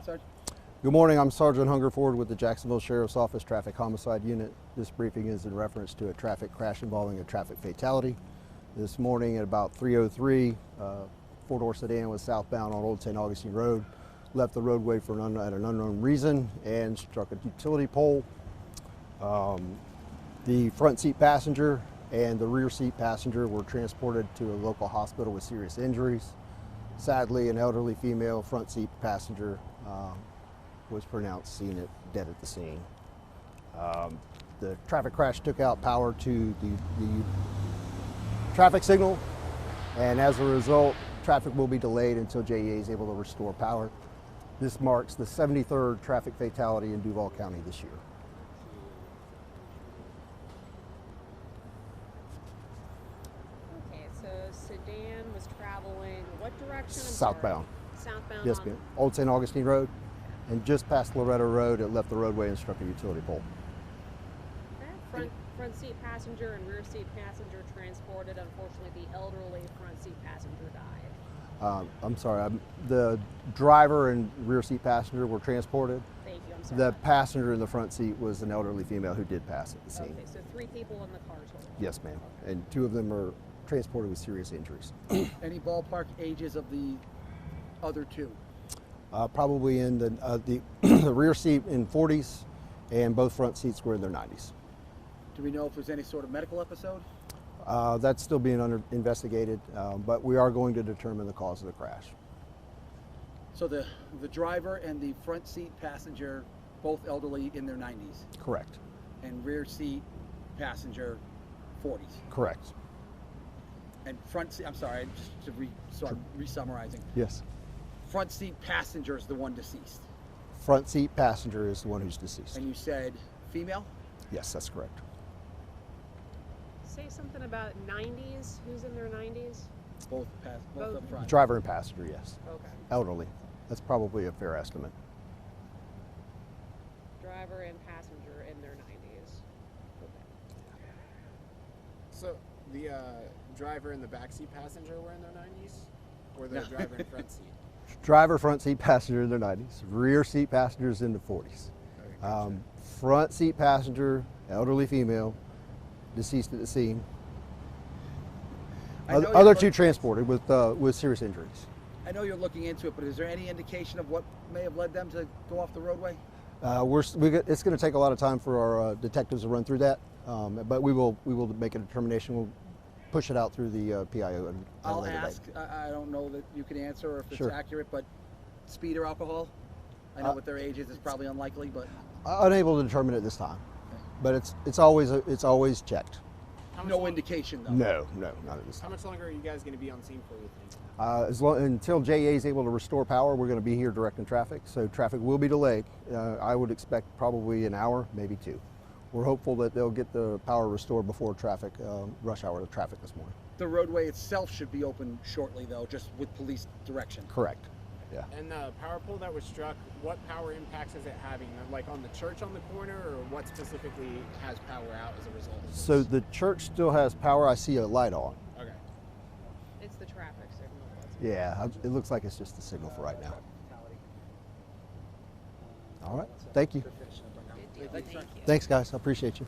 ahead, Sergeant. Good morning, I'm Sergeant Hungerford with the Jacksonville Sheriff's Office Traffic Homicide Unit. This briefing is in reference to a traffic crash involving a traffic fatality. This morning at about 3:03, four-door sedan was southbound on Old St. Augustine Road, left the roadway for at an unknown reason and struck a utility pole. The front seat passenger and the rear seat passenger were transported to a local hospital with serious injuries. Sadly, an elderly female front seat passenger was pronounced dead at the scene. The traffic crash took out power to the traffic signal, and as a result, traffic will be delayed until JEA is able to restore power. This marks the 73rd traffic fatality in Duval County this year. Okay, so sedan was traveling what direction? Southbound. Southbound. Yes, ma'am. Old St. Augustine Road, and just past Loretto Road, it left the roadway and struck a utility pole. Okay. Front seat passenger and rear seat passenger transported. Unfortunately, the elderly front seat passenger died. I'm sorry, the driver and rear seat passenger were transported. Thank you, I'm sorry. The passenger in the front seat was an elderly female who did pass at the scene. Okay, so 3 people in the car total. Yes, ma'am. And 2 of them are transported with serious injuries. Any ballpark ages of the other 2? Probably in the rear seat in 40s, and both front seats were in their 90s. Do we know if there's any sort of medical episode? That's still being investigated, but we are going to determine the cause of the crash. So the driver and the front seat passenger, both elderly in their 90s, Correct. and rear seat passenger 40s. Correct. And front seat, I'm sorry, just to I'm re-summarizing. Yes. Front seat passenger is the one deceased. Front seat passenger is the one who's deceased. And you said female? Yes, that's correct. Say something about 90s. Who's in their 90s? Both up front. Driver and passenger, yes. Okay. Elderly. That's probably a fair estimate. Driver and passenger in their 90s. Okay. So the driver and the backseat passenger were in their 90s, or the driver and front seat? Driver, front seat passenger in their 90s. Rear seat passengers in the 40s. Okay, gotcha. Front seat passenger, elderly female, deceased at the scene. Other 2 transported with serious injuries. I know you're looking into it, but is there any indication of what may have led them to go off the roadway? It's going to take a lot of time for our detectives to run through that, but we will make a determination. We'll push it out through the PIO. I'll ask. I don't know that you can answer or if it's Sure. accurate, but speed or alcohol? I know what their age is probably unlikely, but Unable to determine it this time, but it's always checked. no indication though. No, not at this How time. much longer are you guys going to be on scene for, you think? Until JEA is able to restore power, we're going to be here directing traffic, so traffic will be delayed. I would expect probably an hour, maybe 2. We're hopeful that they'll get the power restored before rush hour traffic this morning. The roadway itself should be open shortly though, just with police direction. Correct. Yeah. And the power pole that was struck, what power impacts is it having? Like on the church on the corner, or what specifically has power out as a result of this? So the church still has power. I see a light on. Okay. It's the traffic signal. Yeah, it looks like it's just a signal for right now. All right. Thank you. Good deal. Thank you. Thanks, guys. I appreciate you.